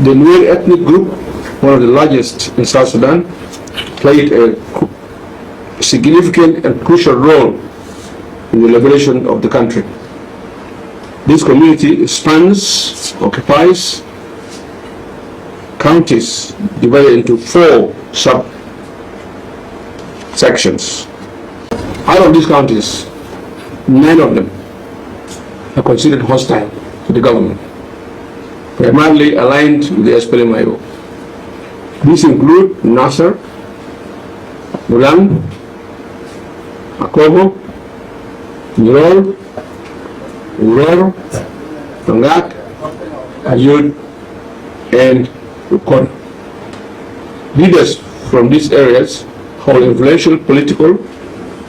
The Nuer Ethnic group, one of the largest in South Sudan, played a significant and crucial role in the liberation of the country. This community occupies counties divided into 4 sub-sections. Out of these counties, 9 of them are considered hostile to the government, primarily aligned with the SPLM-IO. These include Nasser, Sudan, Akobo, Nuer, Uror, Tongak, Ayud, and Ukon. Leaders from these areas hold influential political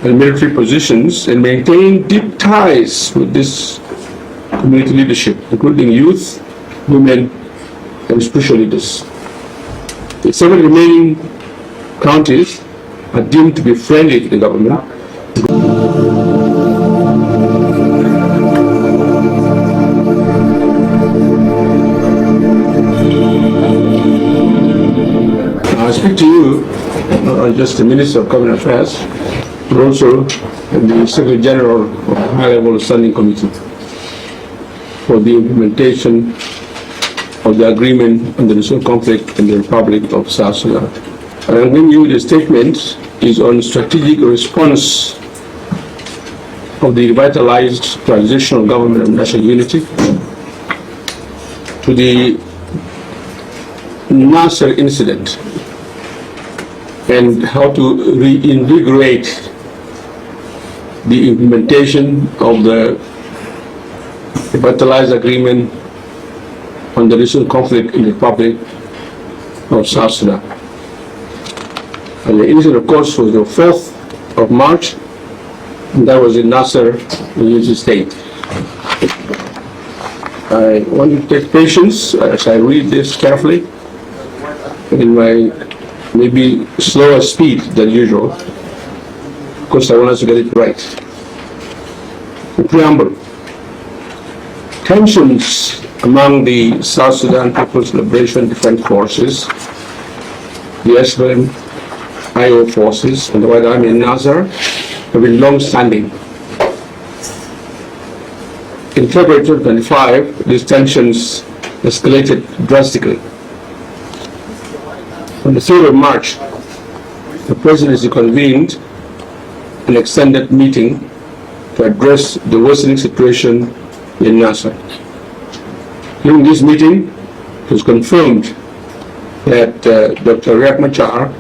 and military positions and maintain deep ties with this community leadership, including youth, women, and spiritual leaders. The 7 remaining counties are deemed to be friendly to the government. I speak to you, not just the Minister of Government Affairs, but also the Secretary General of the High-Level Standing Committee for the implementation of the agreement on the resolved conflict in the Republic of South Sudan. And I'm giving you the statement is on strategic response of the revitalized transitional government of national unity to the Nasser incident and how to reinvigorate the implementation of the revitalized agreement on the recent conflict in the Republic of South Sudan. And the incident, of course, was the 4th of March, and that was in Nasser, United State. I want you to take patience as I read this carefully in my maybe slower speed than usual, because I want us to get it right. The preamble. Tensions among the South Sudan People's Liberation Defense Forces, the SPLM-IO forces, and the White Army in Nasser have been long-standing. In February 2025, these tensions escalated drastically. On the 3rd of March, the presidency convened an extended meeting to address the worsening situation in Nasser. During this meeting, it was confirmed that Dr. Riek Machar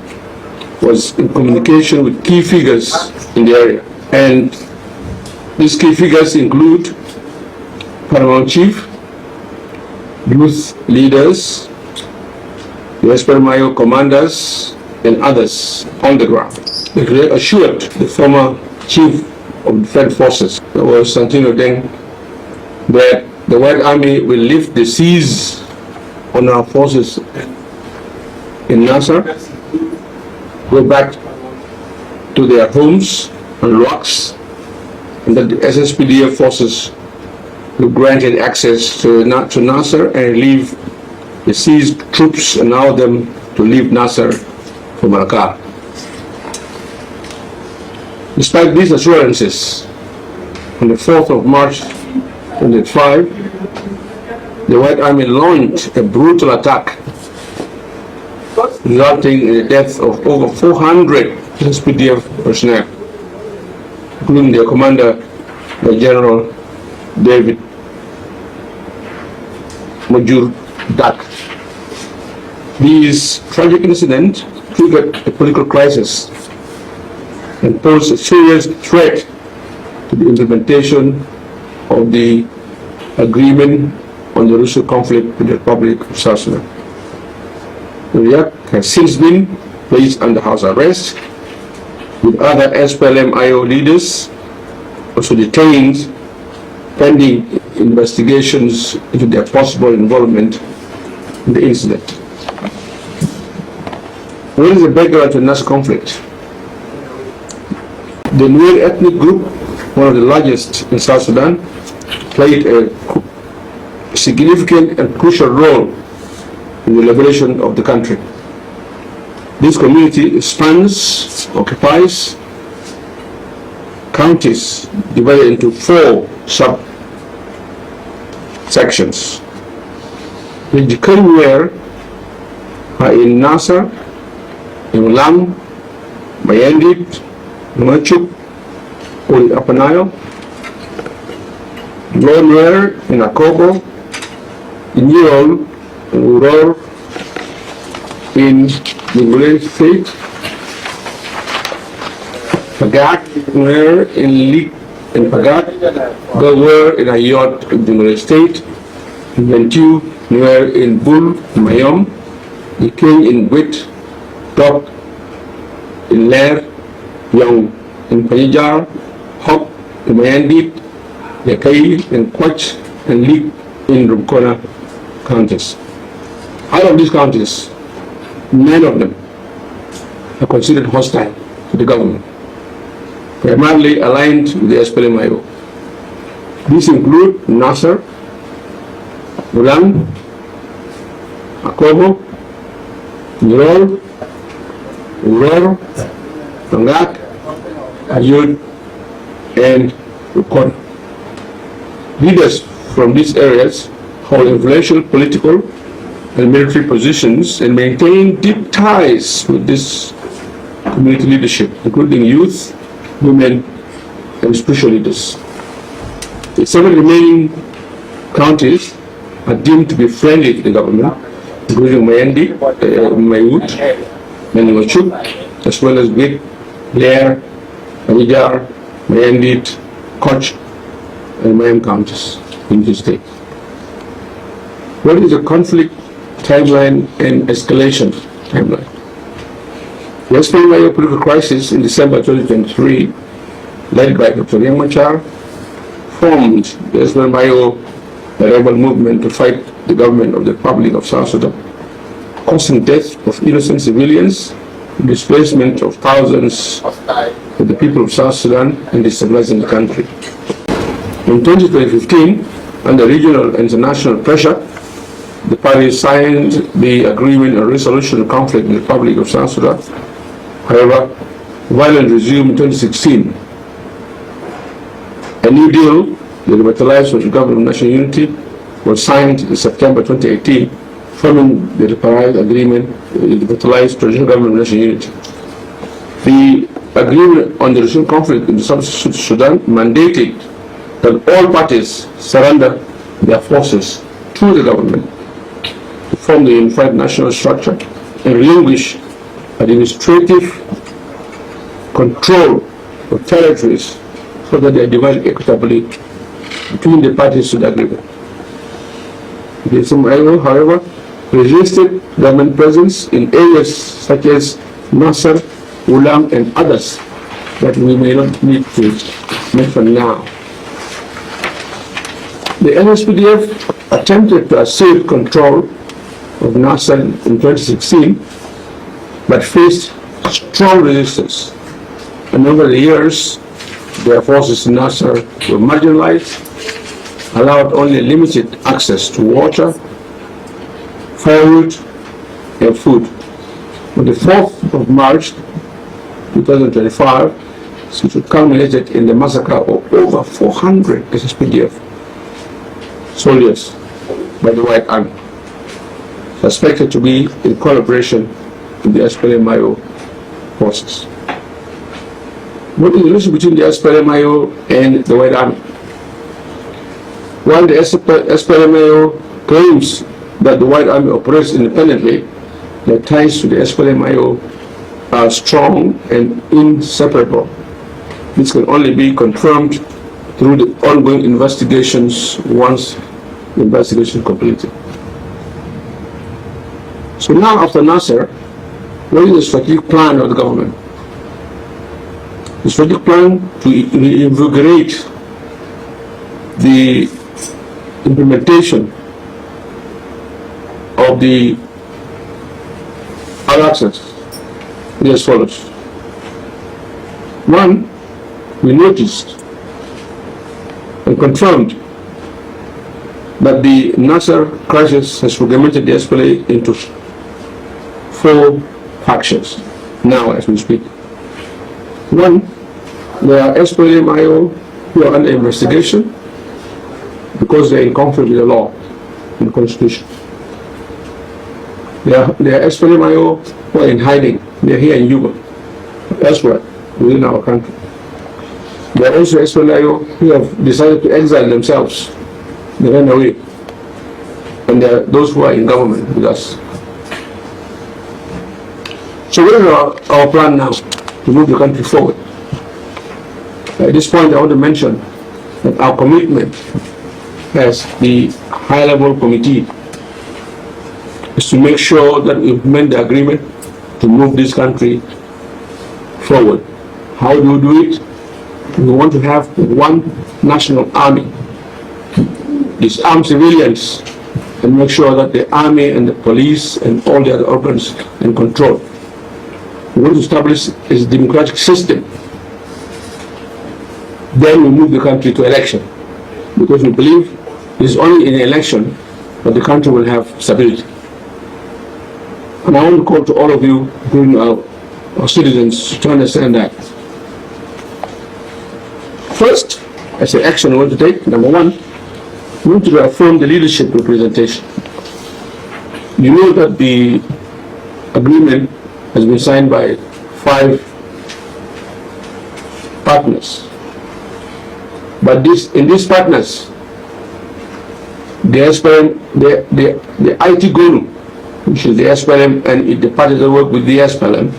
was in communication with key figures in the area. And these key figures include Paramount Chief, youth leaders, the SPLM-IO commanders, and others on the ground. They assured the former Chief of Defense Forces, that was Santino Deng, that the White Army will lift the siege on our forces in Nasser, go back to their homes and rocks, and that the SSPDF forces will grant access to Nasser and leave the seized troops, allow them to leave Nasser for Malakal. Despite these assurances, on the 4th of March 2025, the White Army launched a brutal attack, resulting in the death of over 400 SPDF personnel, including their commander, the General David Major Dak. This tragic incident triggered a political crisis and posed a serious threat to the implementation of the agreement on the Russo conflict with the Republic of South Sudan. Riek has since been placed under house arrest, with other SPLM-IO leaders also detained pending investigations into their possible involvement in the incident. What is the background to the Nasser conflict? The Nuer Ethnic group, one of the largest in South Sudan, played a significant and crucial role in in the liberation of the country. This community occupies counties divided into 4 sub-sections. The Nuer are in Nasser, in Lam, Mayandit, Nuachuk, in Upper Nile, Nuer in Akobo, in Yol, in Uror, in Nuer State, Pagat, Nuer in Lik, in Pagat, Gawar in Ayot, in Nuer State, Ventu, Nuer in Bul, Mayom, King in Wit, Dok in Lair, Young in Payajar, Hop in Mayandit, Yakai in Kwach, and Lik in Rumkona counties. Out of these counties, 9 of them are considered hostile to the government, primarily aligned with the SPLM-IO. These include Nasser, Ulang, Akobo, Nirol, Uror, Tangak, Ayud, and Rukon. Leaders from these areas hold influential political and military positions and maintain deep ties with this community leadership, including youth, women, and spiritual leaders. The 7 remaining counties are deemed to be friendly to the government, including Mayandi, Mayut, Menuachuk, as well as Big, Blair, Anijar, Mayandit, Koch, and Mayam counties in the state. What is the conflict timeline and escalation timeline? The SPLM-IO political crisis in December 2023, led by Dr. Riek Machar, formed the SPLM-IO rebel movement to fight the government of the Republic of South Sudan, causing death of innocent civilians, displacement of thousands of the people of South Sudan, and destabilizing the country. In 2015, under regional and international pressure, the parties signed the Agreement on Resolution of Conflict in the Republic of South Sudan. However, violence resumed in 2016. A new deal that revitalized the Government of National Unity was signed in September 2018, following the revised agreement to revitalize Transitional Government of National Unity. The agreement on the recent conflict in the South Sudan mandated that all parties surrender their forces to the government to form the unified national structure and relinquish administrative control of territories so that they are divided equitably between the parties to the agreement. The SPLM-IO, however, resisted government presence in areas such as Nasser, Ulam, and others that we may not need to mention now. The NSPDF attempted to assert control of Nasser in 2016, but faced strong resistance. And over the years, their forces in Nasser were marginalized, allowed only limited access to water, firewood, and food. On the 4th of March 2025, it culminated in the massacre of over 400 SSPDF soldiers by the White Army, suspected to be in collaboration with the SPLM-IO forces. What is the relation between the SPLM-IO and the White Army? While the SPLM-IO claims that the White Army operates independently, their ties to the SPLM-IO are strong and inseparable. This can only be confirmed through the ongoing investigations once the investigation is completed. So now, after Nasser, what is the strategic plan of the government? The strategic plan to reinvigorate the implementation of the access is as follows. One, we noticed and confirmed But the Nasser crisis has fragmented the SPLA into 4 factions now as we speak. One, there are SPLA-IO who are under investigation because they are in conflict with the law and the constitution. There are SPLA-IO who are in hiding. They are here in Juba, elsewhere within our country. There are also SPLA-IO who have decided to exile themselves. They ran away. And there are those who are in government with us. So what is our plan now to move the country forward? At this point, I want to mention that our commitment as the high-level committee is to make sure that we implement the agreement to move this country forward. How do we do it? We want to have one national army, disarm civilians, and make sure that the army and the police and all the other organs are in control. We want to establish a democratic system. Then we move the country to election, because we believe it's only in an election that the country will have stability. And I want to call to all of you, including our citizens, to understand that. First, as an action we want to take, number one, we want to reaffirm the leadership representation. You know that the agreement has been signed by 5 partners. But in these partners, the SPLM, the IT GONU, which is the SPLM and the parties that work with the SPLM,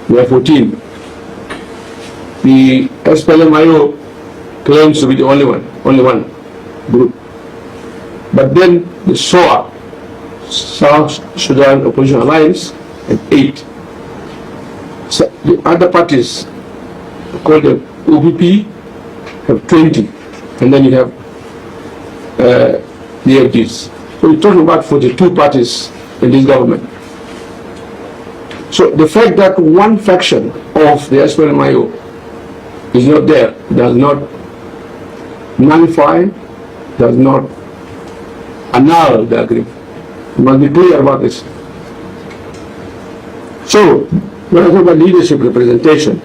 we are 14. The SPLM-IO claims to be the only one group. But then the SOA, South Sudan Opposition Alliance, and 8. So the other parties, called the OPP, have 20, and then you have the FDs. So we're talking about 42 parties in this government. So the fact that one faction of the SPLM-IO is not there does not nullify, does not annul the agreement. We must be clear about this. So, when I talk about leadership representation,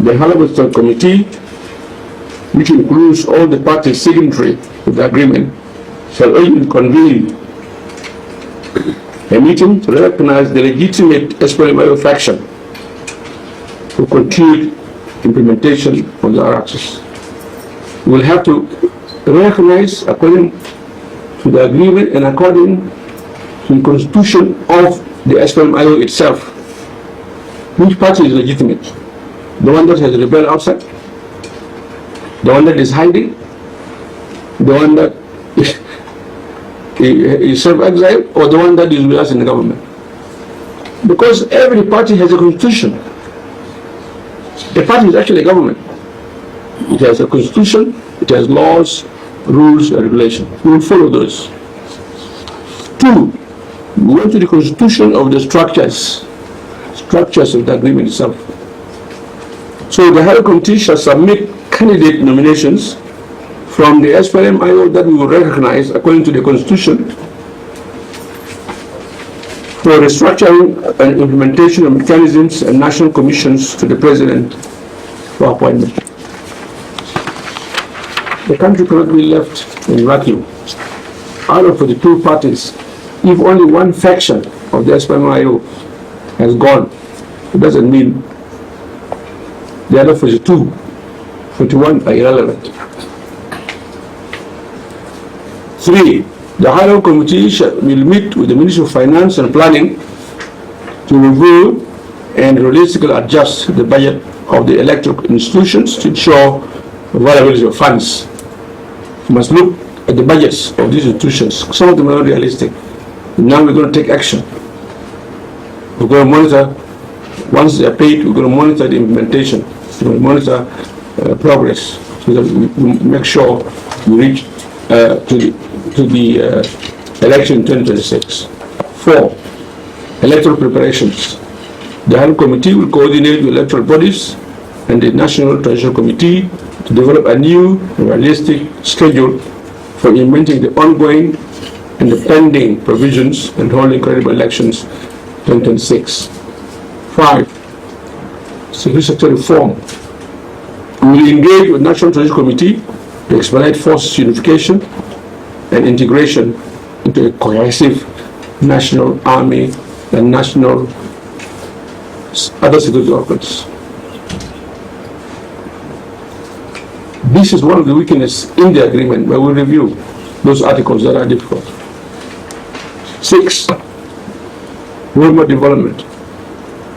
the Halifax Committee, which includes all the parties signatory to the agreement, shall urgently convene a meeting to recognize the legitimate SPLM-IO faction for continued implementation of the RXs. We will have to recognize, according to the agreement and according to the constitution of the SPLM-IO itself, which party is legitimate? The one that has rebelled outside? The one that is hiding? The one that is self-exiled? Or the one that is with us in the government? Because every party has a constitution. A party is actually a government. It has a constitution, it has laws, rules, and regulations. We will follow those. 2, we went to the constitution of the structures of the agreement itself. So the High Committee shall submit candidate nominations from the SPLM-IO that we will recognize according to the constitution for restructuring and implementation of mechanisms and national commissions to the President for appointment. The country cannot be left in vacuum. Out of the 2 parties, if only one faction of the SPLM-IO has gone, it doesn't mean the other 42, 41 are irrelevant. 3, the High Committee will meet with the Ministry of Finance and Planning to review and realistically adjust the budget of the electoral institutions to ensure availability of funds. We must look at the budgets of these institutions. Some of them are not realistic. Now we're going to take action. We're going to monitor, once they're paid, we're going to monitor the implementation. We're going to monitor progress so that we make sure we reach to the election in 2026. 4, electoral preparations. The High Committee will coordinate with electoral bodies and the National Transition Committee to develop a new realistic schedule for implementing the ongoing and the pending provisions and holding credible elections 2026. 5. Security sector reform. We will engage with National Transition Committee to expedite forces unification and integration into a cohesive national army and national other security organs. This is one of the weaknesses in the agreement, where we review those articles that are difficult. 6. Roadmap development.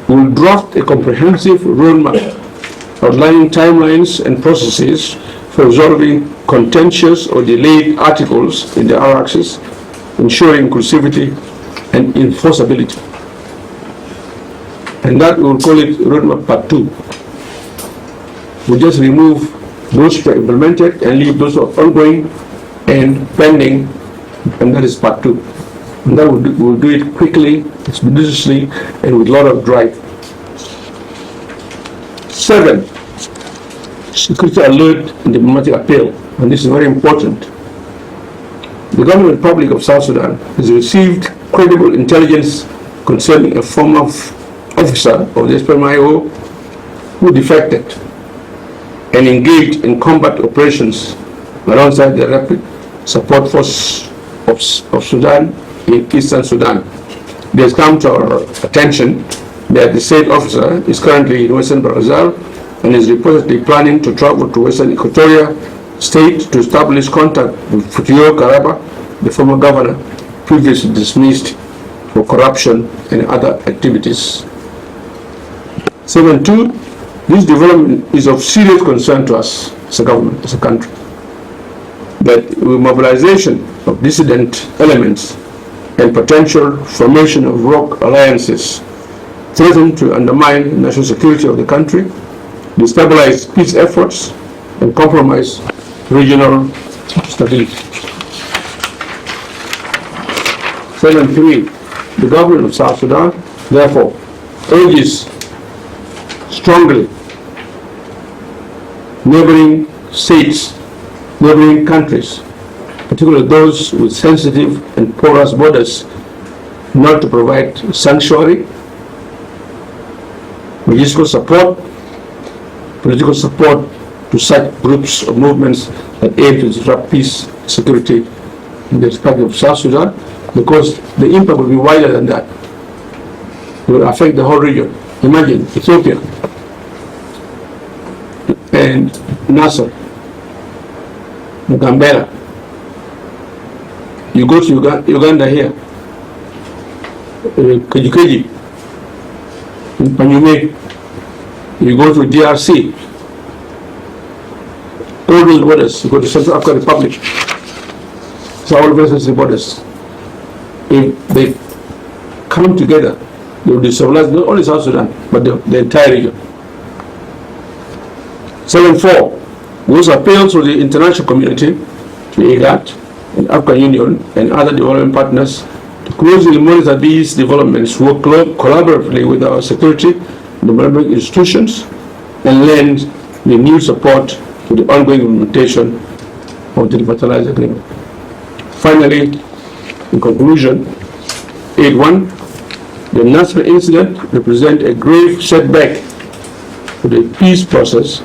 We will draft a comprehensive roadmap outlining timelines and processes for resolving contentious or delayed articles in the RRCs, ensuring inclusivity and enforceability. And that we will call it Roadmap Part 2. We just remove those that are implemented and leave those that are ongoing and pending, and that is Part 2. And that we'll do it quickly, expeditiously, and with a lot of drive. 7. Security alert and diplomatic appeal, and this is very important. The Government Republic of South Sudan has received credible intelligence concerning a former officer of the SPLMIO who defected and engaged in combat operations alongside the Rapid Support Force of Sudan in Eastern Sudan. It has come to our attention that the said officer is currently in Western Brazil and is reportedly planning to travel to Western Equatoria State to establish contact with Futio Karaba, the former governor, previously dismissed for corruption and other activities. 7.2. This development is of serious concern to us as a government, as a country. That with mobilization of dissident elements and potential formation of rogue alliances threaten to undermine national security of the country, destabilize peace efforts, and compromise regional stability. 7.3. The government of South Sudan, therefore, urges strongly neighboring states, neighboring countries, particularly those with sensitive and porous borders, not to provide sanctuary, logistical support, political support to such groups or movements that aim to disrupt peace, security in the respect of South Sudan, because the impact will be wider than that. It will affect the whole region. Imagine Ethiopia and Nasser, Gambela. You go to Uganda here, Kajikeji, in Panyume. You go to DRC, all those borders. You go to Central African Republic. It's all versus borders. If they come together, they will destabilize not only South Sudan, but the entire region. 7.4. We also appeal to the international community, to IGAD, and African Union, and other development partners to closely monitor these developments, work collaboratively with our security development institutions, and lend renewed support to the ongoing implementation of the revitalized agreement. Finally, in conclusion, 8.1, the Nasser incident represents a grave setback to the peace process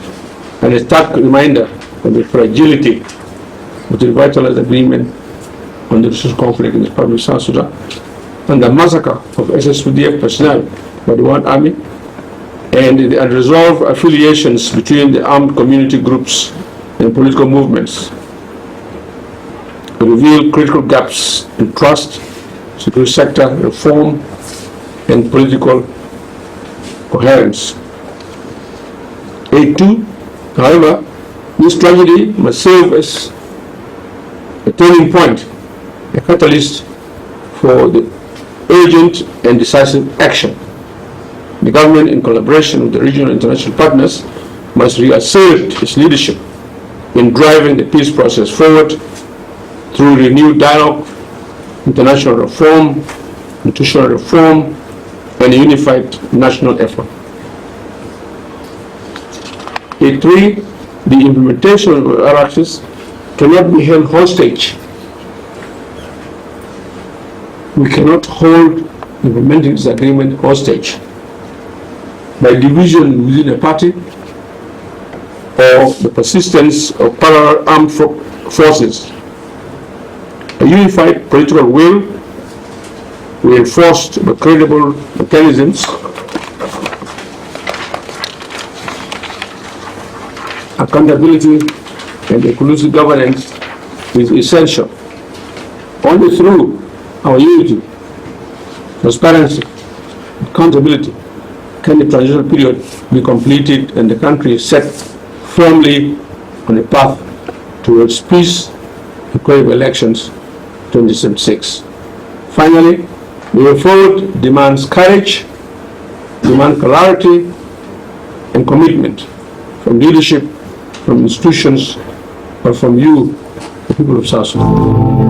and a stark reminder of the fragility of the revitalized agreement on the resource conflict in the Republic of South Sudan, and the massacre of SSPDF personnel by the One Army, and the unresolved affiliations between the armed community groups and political movements reveal critical gaps in trust, security sector reform, and political coherence. 8.2. However, this tragedy must serve as a turning point, a catalyst for the urgent and decisive action. The government, in collaboration with the regional and international partners, must reassert its leadership in driving the peace process forward through renewed dialogue, international reform, institutional reform, and a unified national effort. 8.3. The implementation of RRCs cannot be held hostage We cannot hold implementing this agreement hostage by division within a party or the persistence of parallel armed forces. A unified political will, reinforced by credible mechanisms, accountability and inclusive governance is essential. Only through our unity, transparency, accountability can the transitional period be completed and the country set firmly on a path towards peace and credible elections 2076. Finally, the way forward demands courage, demands clarity and commitment from leadership, from institutions, but from you, the people of South Sudan.